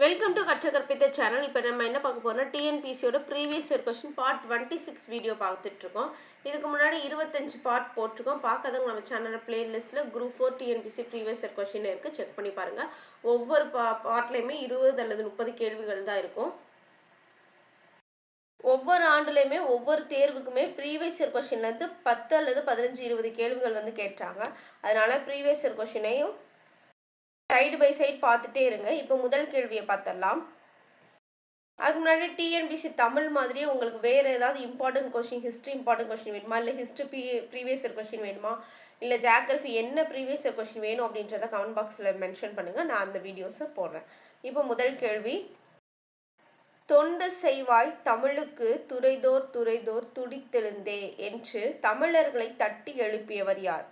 Welcome to கற்ற கற்பித்த channel. இப்போ நம்ம என்ன பார்க்க போறோம்னா டிஎன்பிசியோட previous year question part 26 video பார்த்துட்டு இருக்கோம். இதுக்கு முன்னாடி 25 பார்ட் போட்டிருக்கோம். பார்க்காதவங்க நம்ம சேனல்ல பிளேலிஸ்ட்ல group 4 TNPSC previous year question இருக்கு, செக் பண்ணி பாருங்க. ஒவ்வொரு பார்ட்லயுமே 20 அல்லது 30 கேள்விகள் தான் இருக்கும். ஒவ்வொரு ஆண்டுலையுமே ஒவ்வொரு தேர்வுக்குமே ப்ரீவியஸ் இயர் கொஸ்டின்ல இருந்து 10 அல்லது 15 20 கேள்விகள் வந்து கேட்டாங்க. அதனால ப்ரீவியஸ் இயர் கொஸ்டினையும் சைடு பை சைடு பார்த்துட்டே இருங்க. இப்போ முதல் கேள்வியை பார்த்துடலாம். அதுக்கு முன்னாடி டிஎன்பிசி தமிழ் மாதிரியே உங்களுக்கு வேற ஏதாவது important question, history important question வேணுமா, இல்லை ஹிஸ்ட்ரி ப்ரீவியஸ் இயர் கொஸ்டின் வேணுமா, இல்லை ஜியோகிராஃபி என்ன ப்ரீவியஸ் இயர் கொஸ்டின் வேணும் அப்படின்றத கமெண்ட் பாக்ஸில் மென்ஷன் பண்ணுங்க, நான் அந்த வீடியோஸை போடுறேன். இப்போ முதல் கேள்வி, தொண்டு செய்வாய் தமிழுக்கு துறைதோர் துறைதோர் துடித்தெழுந்தே என்று தமிழர்களை தட்டி எழுப்பியவர் யார்?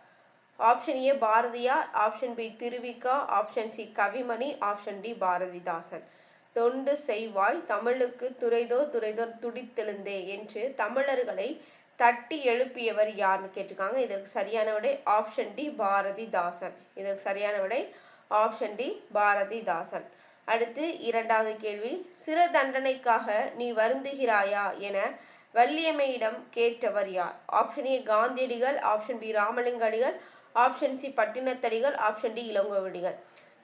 Option A Bharathiyar, option B Thiruvika, option C Kavimani, option D Bharathidasan. தொண்டு செய்வாய் தமிழுக்கு துறைதோர் துறைதோர் துடித்தெழுந்தே என்று தமிழர்களை தட்டி எழுப்பியவர் யாருன்னு கேட்டிருக்காங்க. இதற்கு சரியான விடை ஆப்ஷன் டி பாரதிதாசன். இதற்கு சரியான விடை ஆப்ஷன் டி பாரதிதாசன். அடுத்து இரண்டாவது கேள்வி, சிற தண்டனைக்காக நீ வருந்துகிறாயா என வள்ளியம்மையிடம் கேட்டவர் யார்? ஆப்ஷன் ஏ காந்தியடிகள், option B Ramalinga Adigal, option C Pattinathadigal, option D Ilangovadigal.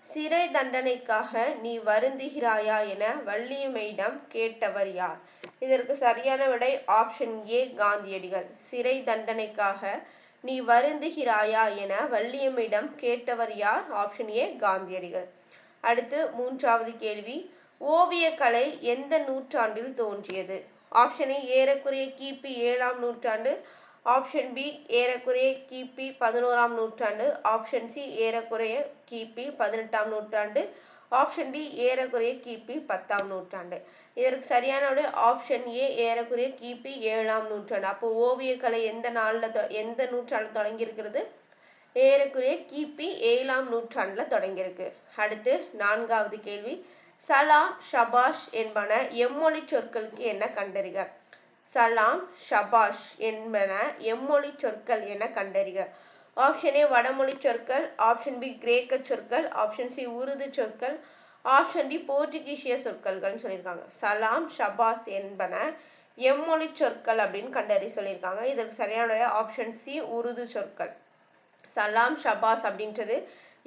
சிறை தண்டனைக்காக நீ வருந்துகிறாயா என வள்ளியம்மையிடம் கேட்டவர் யார்? இதற்கு சரியான விடை ஆப்ஷன் ஏ காந்தியடிகள். சிறை தண்டனைக்காக நீ வருந்துகிறாயா என வள்ளியம்மையிடம் கேட்டவர் யார்? ஆப்ஷன் ஏ காந்தியடிகள். அடுத்து மூன்றாவது கேள்வி, ஓவியக்கலை எந்த நூற்றாண்டில் தோன்றியது? ஆப்ஷன் ஏ ஏறக்குறைய கிபி 7ஆம் நூற்றாண்டு, ஆப்ஷன் பி ஏறக்குறைய கிபி 11ஆம் நூற்றாண்டு, ஆப்ஷன் சி ஏறக்குறைய கிபி 18ஆம் நூற்றாண்டு, ஆப்ஷன் டி ஏறக்குறைய கிபி 10ஆம் நூற்றாண்டு. இதற்கு சரியான விடை ஆப்ஷன் ஏ ஏறக்குறைய கிபி 7ஆம் நூற்றாண்டு. அப்போ ஓவியக்கலை எந்த நூற்றாண்டில் தொடங்கி இருக்கிறது? ஏறக்குறைய கிபி 7ஆம் நூற்றாண்டுல தொடங்கியிருக்கு. அடுத்து நான்காவது கேள்வி, சலாம் ஷபாஷ் என்பன எம்மொழி சொற்களுக்கு என்ன கண்டறிக? சலாம் ஷபாஷ் என்பன எம்மொழி சொற்கள் என கண்டறிக. ஆப்ஷன் ஏ வடமொழி சொற்கள், ஆப்ஷன் பி கிரேக்க சொற்கள், ஆப்ஷன் சி உருது சொற்கள், ஆப்ஷன் டி போர்ச்சுகீசிய சொற்கள்னு சொல்லியிருக்காங்க. சலாம் ஷபாஸ் என்பன எம்மொழி சொற்கள் அப்படின்னு கண்டறி சொல்லியிருக்காங்க. இதற்கு சரியான ஆப்ஷன் சி உருது சொற்கள். சலாம் ஷபாஸ் அப்படின்றது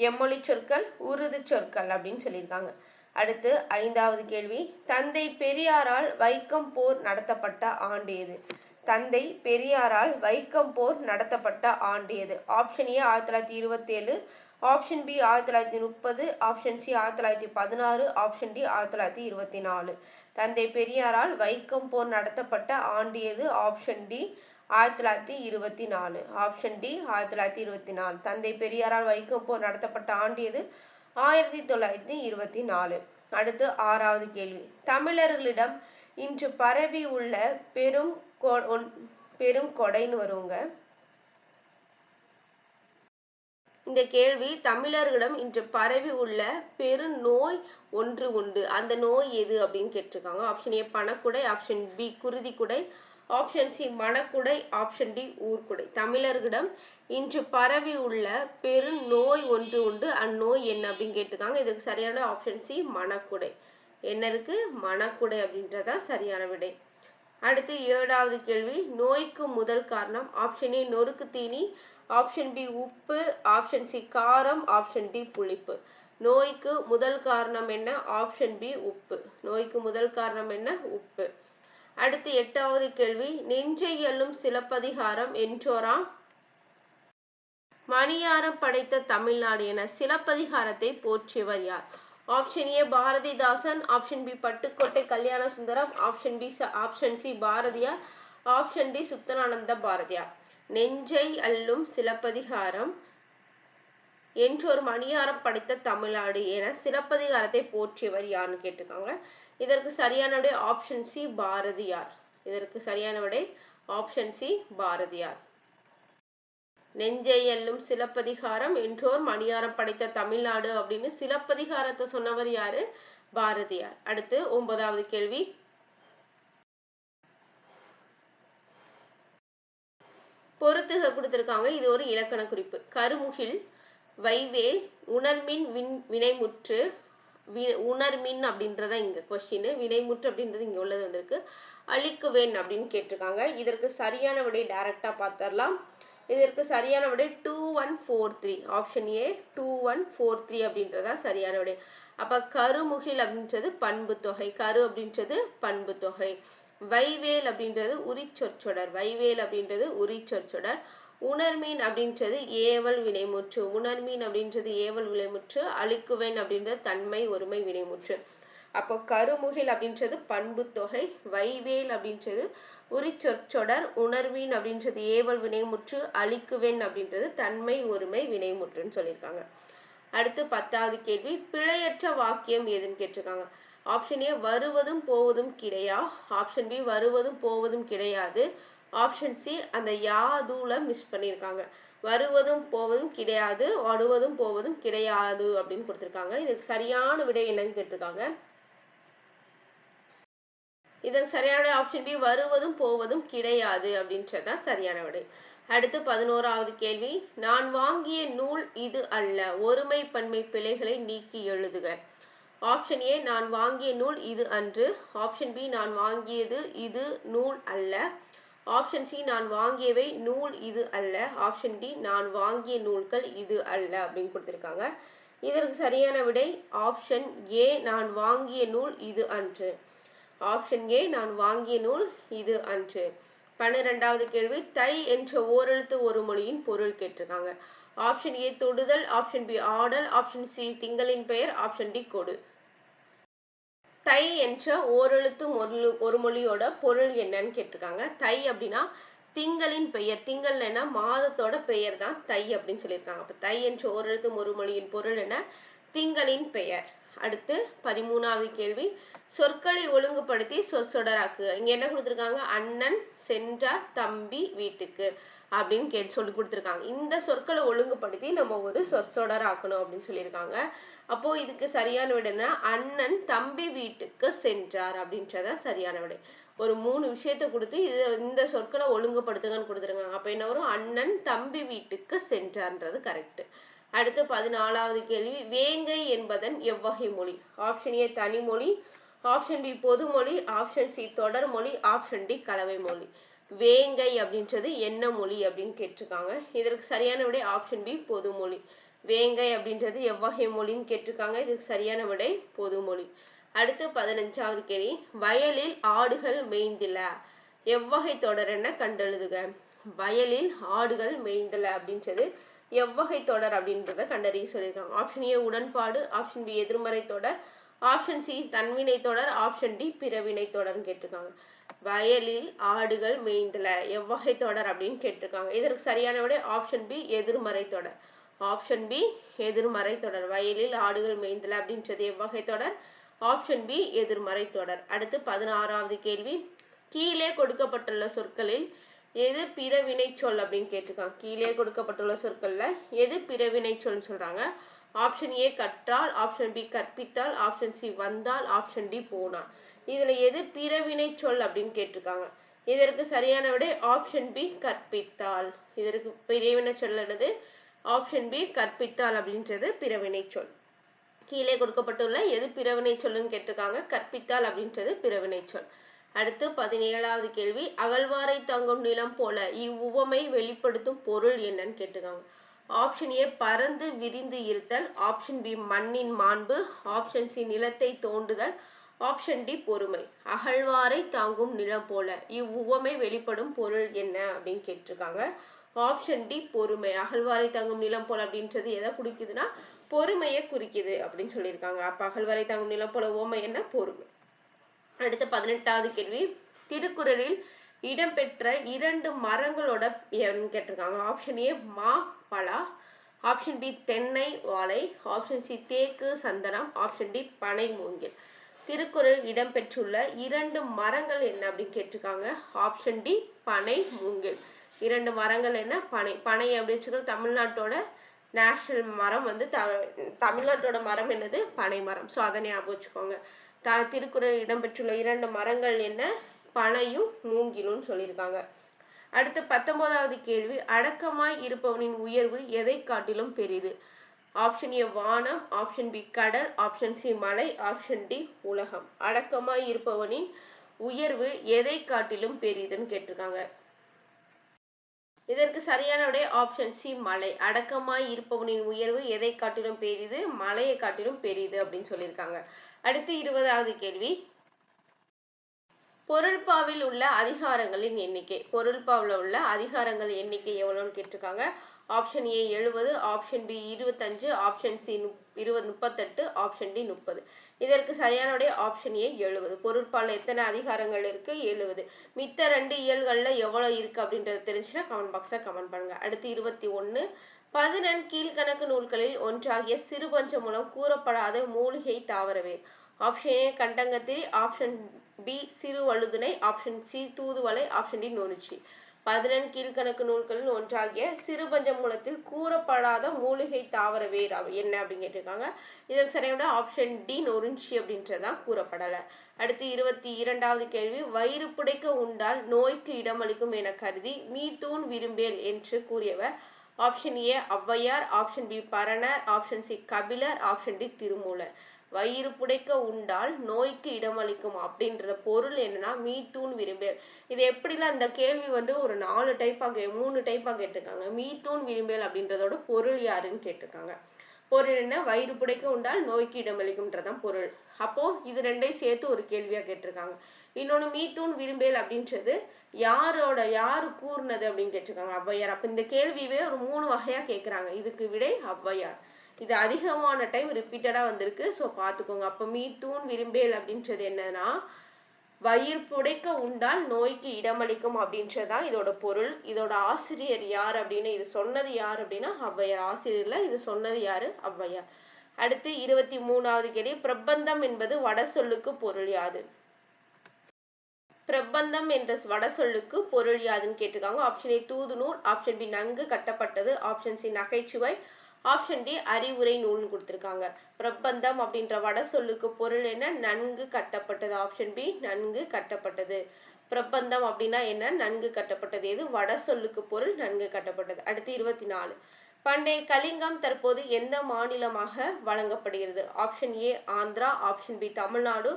எம்மொழி சொற்கள், உருது சொற்கள் அப்படின்னு சொல்லியிருக்காங்க. அடுத்து ஐந்தாவது கேள்வி, தந்தை பெரியாரால் வைக்கம் போர் நடத்தப்பட்ட ஆண்டு எது? தந்தை பெரியாரால் வைக்கம் போர் நடத்தப்பட்ட ஆண்டு எது? Option A 1927, option B 1930, option C 1916, option D 1924. தந்தை பெரியாரால் வைக்கம் போர் நடத்தப்பட்ட ஆண்டு எது? Option D 1924. Option D 1924. தந்தை பெரியாரால் வைக்கம் போர் நடத்தப்பட்ட ஆண்டு எது? 1924. அடுத்து ஆறாவது கேள்வி, தமிழர்களிடம் இன்று பரவி உள்ள பெரும் கொடைன்னு வருங்க. இந்த கேள்வி, தமிழர்களிடம் இன்று பரவி உள்ள பெருநோய் ஒன்று உண்டு, அந்த நோய் எது அப்படின்னு கேட்டிருக்காங்க. ஆப்ஷன் ஏ பணக்குடை, ஆப்ஷன் பி குருதிக்குடை, ஆப்ஷன் சி மணக்குடை, ஆப்ஷன் டி ஊர்க்குடை. தமிழர்களிடம் இன்று பரவி உள்ள பெருநோய் ஒன்று உண்டு, அந்நோய் என்ன அப்படின்னு கேட்டிருக்காங்க. இதுக்கு சரியான ஆப்ஷன் சி மணக்குடை. என்ன இருக்கு? மணக்குடை அப்படின்றதா சரியான விடை. அடுத்து ஏழாவது கேள்வி, நோய்க்கு முதல் காரணம். ஆப்ஷன் ஏ நொறுக்கு தீனி, ஆப்ஷன் பி உப்பு, ஆப்ஷன் சி காரம், ஆப்ஷன் டி புளிப்பு. நோய்க்கு முதல் காரணம் என்ன? ஆப்ஷன் பி உப்பு. நோய்க்கு முதல் காரணம் என்ன? உப்பு. அடுத்து எட்டாவது கேள்வி, நெஞ்சை எல்லும் சிலப்பதிகாரம் என்றோராம் மணியாரம் படைத்த தமிழ்நாடு என சிலப்பதிகாரத்தை போற்றியவர் யார்? Option A Bharathidasan, option B Pattukkottai Kalyana Sundaram, option C Bharathiyar, option D Suddhananda Bharathiyar. நெஞ்சை அல்லும் சிலப்பதிகாரம் என்றொரு மணியாரம் படைத்த தமிழ்நாடு என சிலப்பதிகாரத்தை போற்றியவர் யாருன்னு கேட்டிருக்காங்க. இதற்கு சரியான விடை ஆப்ஷன் சி பாரதியார். இதற்கு சரியான விடை ஆப்ஷன் சி பாரதியார். நெஞ்சை எல்லும் சிலப்பதிகாரம் என்றோர் மணியாரம் படைத்த தமிழ்நாடு அப்படின்னு சிலப்பதிகாரத்தை சொன்னவர் யாரு? பாரதியார். அடுத்து ஒன்பதாவது கேள்வி, பொறுத்துக கொடுத்திருக்காங்க. இது ஒரு இலக்கண குறிப்பு. கருமுகில் வைவேல் உணர்மின் வினைமுற்று உணர்மின் அப்படின்றத இங்க கொஸ்டின், வினைமுற்று அப்படின்றது இங்க உள்ளது வந்திருக்கு. அழிக்குவேன் அப்படின்னு கேட்டிருக்காங்க. இதற்கு சரியான விடை டைரக்டா பார்த்தரலாம். இதற்கு சரியான விடை 2143. ஆப்ஷன் ஏ 2143 அப்படின்றதா சரியான விடை. அப்ப கருமுகில் அப்படின்றது பண்பு தொகை, கரு அப்படின்றது பண்பு தொகை. வைவேல் அப்படின்றது உரிச்சொற்சொடர், வைவேல் அப்படின்றது உரிச்சொற்சொடர். உணர்மீன் அப்படின்றது ஏவல் வினைமுற்று, உணர்மீன் அப்படின்றது ஏவல் வினைமுற்று. அழிக்குவேன் அப்படின்றது தன்மை ஒருமை வினைமுற்று. அப்போ கருமுகில் அப்படின்றது பண்பு தொகை, வைவேல் அப்படின்றது உரிச்சொற்சொடர், உணர்வீன் அப்படின்றது ஏவல் வினைமுற்று, அழிக்குவேன் அப்படின்றது தன்மை ஒருமை வினைமுற்றுன்னு சொல்லியிருக்காங்க. அடுத்து 10வது கேள்வி, பிழையற்ற வாக்கியம் எதுன்னு கேட்டிருக்காங்க. ஆப்ஷன் ஏ வருவதும் போவதும் கிடையா, ஆப்ஷன் பி வருவதும் போவதும் கிடையாது, ஆப்ஷன் சி அந்த யாதுல மிஸ் பண்ணியிருக்காங்க. வருவதும் போவதும் கிடையாது, வருவதும் போவதும் கிடையாது அப்படின்னு கொடுத்துருக்காங்க. இதுக்கு சரியான விடை என்னன்னு கேட்டிருக்காங்க. இதன் சரியான ஆப்ஷன் பி வருவதும் போவதும் கிடையாது அப்படின்றதுதான் சரியான விடை. அடுத்து 11வது கேள்வி, நான் வாங்கிய நூல் இது அல்ல, ஒருமை பன்மை பிழைகளை நீக்கி எழுதுக. ஆப்ஷன் ஏ நான் வாங்கிய நூல் இது அன்று, ஆப்ஷன் பி நான் வாங்கியது இது நூல் அல்ல, ஆப்ஷன் சி நான் வாங்கியவை நூல் இது அல்ல, ஆப்ஷன் டி நான் வாங்கிய நூல்கள் இது அல்ல அப்படின்னு கொடுத்துருக்காங்க. இதற்கு சரியான விடை ஆப்ஷன் ஏ நான் வாங்கிய நூல் இது அன்று. ஆப்ஷன் ஏ நான் வாங்கிய நூல் இது அன்று. 12வது கேள்வி, தை என்ற ஓரெழுத்து ஒரு மொழியின் பொருள் கேட்டிருக்காங்க. ஆப்ஷன் ஏ தொடுதல், ஆப்ஷன் பி ஆடல், ஆப்ஷன் சி திங்களின் பெயர், ஆப்ஷன் டி கொடு. தை என்ற ஓரெழுத்து ஒரு மொழியோட பொருள் என்னன்னு கேட்டிருக்காங்க. தை அப்படின்னா திங்களின் பெயர், திங்கள் என்ன மாதத்தோட பெயர் தான் தை அப்படின்னு சொல்லியிருக்காங்க. அப்ப தை என்ற ஓரெழுத்து ஒரு மொழியின் பொருள் என்ன, திங்களின் பெயர். அடுத்து 13வது கேள்வி, சொற்களை ஒழுங்குபடுத்தி சொற்றொடராக்கு. இங்க என்ன கொடுத்திருக்காங்க, அண்ணன் சென்றார் தம்பி வீட்டுக்கு அப்படின்னு சொல்லி கொடுத்திருக்காங்க. இந்த சொற்களை ஒழுங்குபடுத்தி நம்ம ஒரு சொற்றொடர் ஆக்கணும் அப்படின்னு சொல்லியிருக்காங்க. அப்போ இதுக்கு சரியான விடை என்ன, அண்ணன் தம்பி வீட்டுக்கு சென்றார் அப்படின்றத சரியான விடை. ஒரு 3 விஷயத்தை கொடுத்து இந்த சொற்களை ஒழுங்குபடுத்துங்கன்னு கொடுத்துருக்காங்க. அப்ப என்ன வரும், அண்ணன் தம்பி வீட்டுக்கு சென்றார்ன்றது கரெக்ட். அடுத்து 14வது கேள்வி, வேங்கை என்பதன் எவ்வகை மொழி. ஆப்ஷன் ஏ தனிமொழி, ஆப்ஷன் பி பொதுமொழி, ஆப்ஷன் சி தொடர்மொழி, ஆப்ஷன் டி கலவை மொழி. வேங்கை அப்படின்றது என்ன மொழி அப்படின்னு கேட்டிருக்காங்க. இதற்கு சரியான விடை ஆப்ஷன் பி பொதுமொழி. வேங்கை அப்படின்றது எவ்வகை மொழின்னு கேட்டிருக்காங்க. இதுக்கு சரியான விடை பொதுமொழி. அடுத்து 15வது கேள்வி, வயலில் ஆடுகள் மேய்ந்தில, எவ்வகை தொடர் என்ன கண்டெழுதுக. வயலில் ஆடுகள் மேய்ந்தல அப்படின்றது எவ்வகை தொடர் அப்படின்றத கண்டறிய சொல்லியிருக்காங்க. ஆப்ஷன் ஏ உடன்பாடு, ஆப்ஷன் பி எதிர்மறை தொடர், ஆப்ஷன் சி தன்வினை தொடர், ஆப்ஷன் டி பிறவினை தொடர்னு கேட்டிருக்காங்க. வயலில் ஆடுகள் மேய்ந்தல எவ்வகை தொடர் அப்படின்னு கேட்டிருக்காங்க. இதற்கு சரியான விட ஆப்ஷன் பி எதிர்மறை தொடர். ஆப்ஷன் பி எதிர்மறை தொடர். வயலில் ஆடுகள் மேய்ந்தல அப்படின்றது எவ்வகை தொடர், ஆப்ஷன் பி எதிர்மறை தொடர். அடுத்து 16வது கேள்வி, கீழே கொடுக்கப்பட்டுள்ள சொற்களில் எது பிறவினை சொல் அப்படின்னு கேட்டிருக்காங்க. கீழே கொடுக்கப்பட்டுள்ள சொற்கள்ல எது பிறவினை சொல் சொல்றாங்க. ஆப்ஷன் ஏ கற்றால், ஆப்ஷன் பி கற்பித்தால், ஆப்ஷன் சி வந்தால், ஆப்ஷன் டி போனான். இதுல எது பிறவினை சொல் அப்படின்னு கேட்டிருக்காங்க. இதற்கு சரியான விடை ஆப்ஷன் பி கற்பித்தால். இதற்கு பிறவினை சொல் என்னது, ஆப்ஷன் பி கற்பித்தால் அப்படின்றது பிறவினை சொல். கீழே கொடுக்கப்பட்டுள்ள எது பிறவினை சொல்லுன்னு கேட்டிருக்காங்க. கற்பித்தால் அப்படின்றது பிறவினை சொல். அடுத்து 17வது கேள்வி, அகழ்வாரை தங்கும் நிலம் போல இவ்வுவமை வெளிப்படுத்தும் பொருள் என்னன்னு கேட்டிருக்காங்க. ஆப்ஷன் ஏ பறந்து விரிந்து இருத்தல், ஆப்ஷன் பி மண்ணின் மாண்பு, ஆப்ஷன் சி நிலத்தை தோண்டுதல், ஆப்ஷன் டி பொறுமை. அகழ்வாரை தாங்கும் நிலம் போல இவ்வுவமை வெளிப்படும் பொருள் என்ன அப்படின்னு கேட்டிருக்காங்க. ஆப்ஷன் டி பொறுமை. அகழ்வாரை தாங்கும் நிலம் போல அப்படின்றது எதை குறிக்குதுன்னா பொறுமையை குறிக்குது அப்படின்னு சொல்லியிருக்காங்க. அப்ப அகழ்வாரை தாங்கும் நிலம் போல உவமை என்ன, பொறுமை. அடுத்த 18வது கேள்வி, திருக்குறளில் இடம்பெற்ற 2 மரங்களோட கேட்டிருக்காங்க. ஆப்ஷன் ஏ மா பலா, ஆப்ஷன் பி தென்னை வாழை, ஆப்ஷன் சி தேக்கு சந்தனம், ஆப்ஷன் டி பனை மூங்கில். திருக்குறள் இடம்பெற்றுள்ள 2 மரங்கள் என்ன அப்படின்னு கேட்டிருக்காங்க. ஆப்ஷன் டி பனை மூங்கில். 2 மரங்கள் என்ன, பனை. பனை அப்படி வச்சுக்கணும், தமிழ்நாட்டோட நேஷனல் மரம் வந்து தமிழ்நாட்டோட மரம் என்னது, பனை மரம். ஸோ அதை ஞாபகம் வச்சுக்கோங்க. திருக்குறள் இடம்பெற்றுள்ள 2 மரங்கள் என்ன, பனையும் மூங்கிலும் சொல்லியிருக்காங்க. அடுத்து 19வது கேள்வி, அடக்கமாய் இருப்பவனின் உயர்வு எதை காட்டிலும் பெரிது. ஆப்ஷன் ஏ வானம், ஆப்ஷன் பி கடல், ஆப்ஷன் சி மலை, ஆப்ஷன் டி உலகம். அடக்கமாய் இருப்பவனின் உயர்வு எதை காட்டிலும் பெரிதுன்னு கேட்டிருக்காங்க. இதற்கு சரியான விடை ஆப்ஷன் சி மலை. அடக்கமாய் இருப்பவனின் உயர்வு எதை காட்டிலும் பெரிது? மலையை காட்டிலும் பெரிது அப்படின்னு சொல்லியிருக்காங்க. அடுத்து 20வது கேள்வி. பொருள்பாவில் உள்ள அதிகாரங்களின் எண்ணிக்கை. பொருள்பாவில் உள்ள அதிகாரங்கள் எண்ணிக்கை எவ்வளவுன்னு கேட்டிருக்காங்க. Option A 70, option B 25, option C 38, option D 30. இதற்கு சரியான விடை ஆப்ஷன் ஏ 70. பொருட்பால் எத்தனை அதிகாரங்கள் இருக்கு? 70. மித்த 2 இயல்கள்ல எவ்வளவு இருக்கு அப்படின்றது தெரிஞ்சுன்னா கமெண்ட் பாக்ஸ்ல கமெண்ட் பண்ணுங்க. அடுத்து 21. 11 கீழ்கணக்கு நூல்களில் ஒன்றாகிய சிறுபஞ்ச மூலம் கூறப்படாத மூலிகை தாவரவே. ஆப்ஷன் ஏ கண்டங்கத்திரி, ஆப்ஷன் பி சிறு வழுதுணை, ஆப்ஷன் சி தூதுவளை, ஆப்ஷன் டி நொறுச்சி. 11 கீழ்கணக்கு நூல்களில் ஒன்றாகிய சிறுபஞ்ச மூலத்தில் கூறப்படாத மூலிகை தாவர வேர் என்ன அப்படின்னு கேட்டிருக்காங்க. இதற்கு சரியான ஆப்ஷன் டி நொறுஞ்சி அப்படின்றதான் கூறப்படலை. அடுத்து 22வது கேள்வி. வயிறு புடைக்க உண்டால் நோய்க்கு இடமளிக்கும் என கருதி மீத்தூன் விரும்பேல் என்று கூறியவர். Option A Avvaiyar, option B Paranar, option C Kapilar, option D Thirumoolar. வயிறு புடைக்க உண்டால் நோய்க்கு இடமளிக்கும் அப்படின்றத பொருள் என்னன்னா மீத்தூன் விரும்பேல். இது எப்படிலாம் அந்த கேள்வி ஒரு 3 டைப்பா கேட்டிருக்காங்க. மீத்தூன் விரும்பேல் அப்படின்றதோட பொருள் யாருன்னு கேட்டிருக்காங்க. பொருள் என்ன? வயிறு புடைக்க உண்டால் நோய்க்கு இடமளிக்கும்ன்றதான் பொருள். அப்போ இது 2ஐயும் சேர்த்து ஒரு கேள்வியா கேட்டிருக்காங்க. இன்னொன்னு மீத்தூன் விரும்பேல் அப்படின்றது யாரு கூர்னது அப்படின்னு கேட்டிருக்காங்க. ஔவையார். அப்ப இந்த கேள்வியே ஒரு 3 வகையா கேட்கிறாங்க. இதுக்கு விடை ஔவையார். இது அதிகமான டைம் ரிப்பீட்டடா வந்திருக்கு. ஸோ பார்த்துக்கோங்க. அப்போ மீத்தூன் விரும்பேல் அப்படின்றது என்னன்னா வயிறு புடைக்க உண்டால் நோய்க்கு இடமளிக்கும் அப்படின்றதுதான் இதோட பொருள். இதோட ஆசிரியர் யார் அப்படின்னு இது சொன்னது யார் அப்படின்னா ஔவையார். ஆசிரியர்ல இது சொன்னது யாரு? ஔவையார். அடுத்து 23வது கேள்வி. பிரபந்தம் என்பது வட சொல்லுக்கு பொருள் யாது? பிரபந்தம் என்ற வட சொல்லுக்கு பொருள் யாதுன்னு கேட்டிருக்காங்க. ஆப்ஷன் ஏ தூதுநூல், ஆப்ஷன் பி நன்கு கட்டப்பட்டது, ஆப்ஷன் சி நகைச்சுவை, ஆப்ஷன் டி அறிவுரை நூல்னு கொடுத்திருக்காங்க. பிரபந்தம் அப்படின்ற வட சொல்லுக்கு பொருள் என்ன? நன்கு கட்டப்பட்டது. ஆப்ஷன் பி நன்கு கட்டப்பட்டது. பிரபந்தம் அப்படின்னா என்ன? நன்கு கட்டப்பட்டது. எது? வட சொல்லுக்கு பொருள் நன்கு கட்டப்பட்டது. அடுத்து 24. பண்டைய கலிங்கம் தற்போது எந்த மாநிலமாக வழங்கப்படுகிறது? Option A Andhra, option B Tamil Nadu,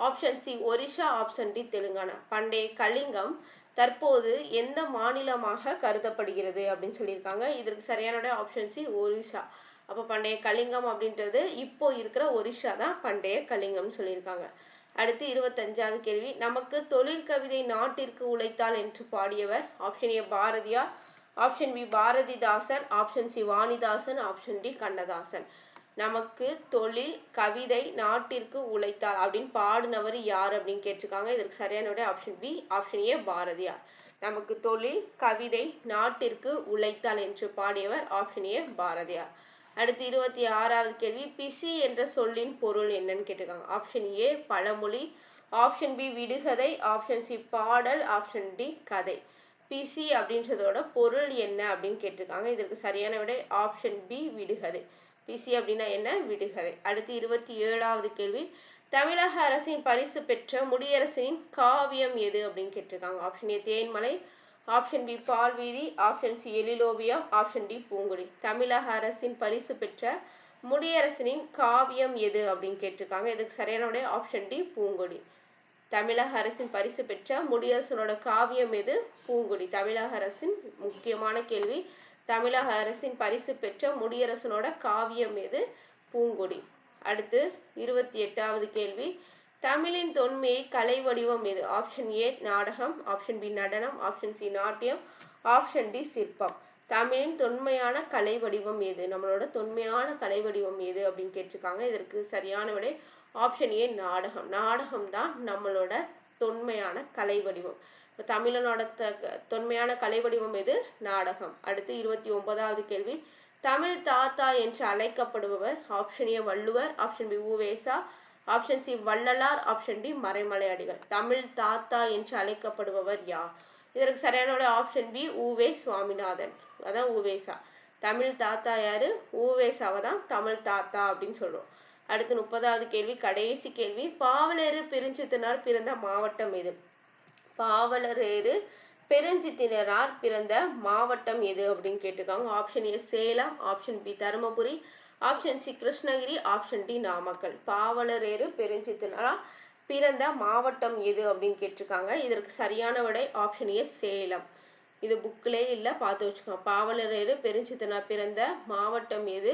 option C Orissa, option D Telangana. பண்டைய கலிங்கம் தற்போது எந்த மாநிலமாக கருதப்படுகிறது அப்படின்னு சொல்லியிருக்காங்க. இதற்கு சரியான ஆப்ஷன் சி ஒரிஷா. அப்போ பண்டைய கலிங்கம் அப்படின்றது இப்போ இருக்கிற ஒரிஷா தான் பண்டைய கலிங்கம் சொல்லியிருக்காங்க. அடுத்து 25வது கேள்வி. நமக்கு தொழில் கவிதை நாட்டிற்கு உழைத்தால் என்று பாடியவர். Option A Bharathiyar, option B Bharathidasan, option C Vanidasan, option D Kannadasan. நமக்கு தொழில் கவிதை நாட்டிற்கு உழைத்தார் அப்படின்னு பாடினவர் யார் அப்படின்னு கேட்டிருக்காங்க. இதற்கு சரியான விடை option B, option A Bharathiyar. நமக்கு தொழில் கவிதை நாட்டிற்கு உழைத்தால் என்று பாடியவர் ஆப்ஷன் ஏ பாரதியார். அடுத்து 26வது கேள்வி. பிசி என்ற சொல்லின் பொருள் என்னன்னு கேட்டிருக்காங்க. ஆப்ஷன் ஏ பழமொழி, ஆப்ஷன் பி விடுகதை, ஆப்ஷன் சி பாடல், ஆப்ஷன் டி கதை. பிசி அப்படின்றதோட பொருள் என்ன அப்படின்னு கேட்டிருக்காங்க. இதற்கு சரியான விடை ஆப்ஷன் பி விடுகதை. பிசி அப்படின்னா என்ன? விடுகதை. அடுத்து 27வது கேள்வி. தமிழக அரசின் பரிசு பெற்ற முடியரசனின் காவியம் எது அப்படின்னு கேட்டிருக்காங்க. Option A Thenmalai, option B Palveethi, option C Ezhiloviyam, option D Poongudi. தமிழக அரசின் பரிசு பெற்ற முடியரசனின் காவியம் எது அப்படின்னு கேட்டிருக்காங்க. இதுக்கு சரியான விடை ஆப்ஷன் டி பூங்குடி. தமிழக அரசின் பரிசு பெற்ற முடியரசனோட காவியம் எது? பூங்குடி. தமிழக அரசின் முக்கியமான கேள்வி. தமிழக அரசின் பரிசு பெற்ற முடியரசனோட காவியம் எது? பூங்குடி. அடுத்து 28வது கேள்வி. தமிழின் தொன்மையை கலை வடிவம் எது? ஆப்ஷன் ஏ நாடகம், ஆப்ஷன் பி நடனம், ஆப்ஷன் சி நாட்டியம், ஆப்ஷன் டி சிற்பம். தமிழின் தொன்மையான கலை வடிவம் எது? நம்மளோட தொன்மையான கலை வடிவம் எது அப்படின்னு கேட்டிருக்காங்க. இதற்கு சரியான விடை ஆப்ஷன் ஏ நாடகம். நாடகம் தான் நம்மளோட தொன்மையான கலை வடிவம். தமிழனோட தொன்மையான கலை வடிவம் எது? நாடகம். அடுத்து 29வது கேள்வி. தமிழ் தாத்தா என்று அழைக்கப்படுபவர். Option A Valluvar, option B UVeSa, option C Vallalar, option D Maraimalai Adigal. தமிழ் தாத்தா என்று அழைக்கப்படுபவர் யார்? இதற்கு சரியான ஆப்ஷன் பி உவே சுவாமிநாதன். அதான் உவேசா. தமிழ் தாத்தா யாரு? உவேசாவை தான் தமிழ் தாத்தா அப்படின்னு சொல்றோம். அடுத்து 30வது கேள்வி, கடைசி கேள்வி. பாவலரேறு பெருஞ்சித்திரனார் பிறந்த மாவட்டம் எது? பாவலரேறு பெருஞ்சித்திரனார் பிறந்த மாவட்டம் எது அப்படின்னு கேட்டிருக்காங்க. Option A Salem, option B Dharmapuri, option C Krishnagiri, option D Namakkal. Pavalareru Perunchithiranar பிறந்த மாவட்டம் எது அப்படின்னு கேட்டிருக்காங்க. இதற்கு சரியான விடை ஆப்ஷன் ஏ சேலம். இது புக்கிலே இல்லை, பார்த்து வச்சுக்கோங்க. பாவலரேறு பெருஞ்சித்திரனார் பிறந்த மாவட்டம் எது?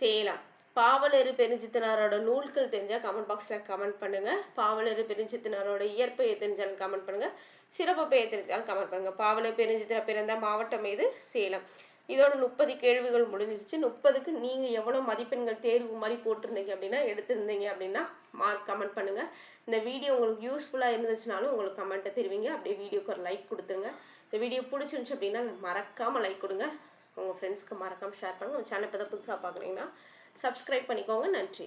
சேலம். பாவலரேறு பெருஞ்சித்திரனாரோட நூல்கள் தெரிஞ்சா கமெண்ட் பாக்ஸ்ல கமெண்ட் பண்ணுங்க. பாவலரேறு பெருஞ்சித்திரனாரோட இயற்பெயர் தெரிஞ்சாலும் கமெண்ட் பண்ணுங்க. சிறப்பு பெயர் தெரிஞ்சாலும் கமெண்ட் பண்ணுங்க. பாவலரேறு பெருஞ்சித்திரனார் பிறந்த மாவட்டம் எது? சேலம். இதோட 30 கேள்விகள் முடிஞ்சிருச்சு. 30க்கு நீங்க எவ்வளவு மதிப்பெண்கள் தேர்வு மாதிரி போட்டிருந்தீங்க அப்படின்னா எடுத்திருந்தீங்க அப்படின்னா மார்க் கமெண்ட் பண்ணுங்க. இந்த வீடியோ உங்களுக்கு யூஸ்ஃபுல்லா இருந்துச்சுனாலும் உங்களுக்கு கமெண்ட்டை தெரிவிங்க. அப்படியே வீடியோக்கு ஒரு லைக் கொடுத்துருங்க. இந்த வீடியோ பிடிச்சிருந்துச்சு அப்படின்னா மறக்காம லைக் கொடுங்க. உங்க ஃப்ரெண்ட்ஸ்க்கு மறக்காம ஷேர் பண்ணுங்க. உங்க சேனல் இப்போ தான் புதுசாக பார்க்குறீங்கன்னா சப்ஸ்கிரைப் பண்ணிக்கோங்க. நன்றி.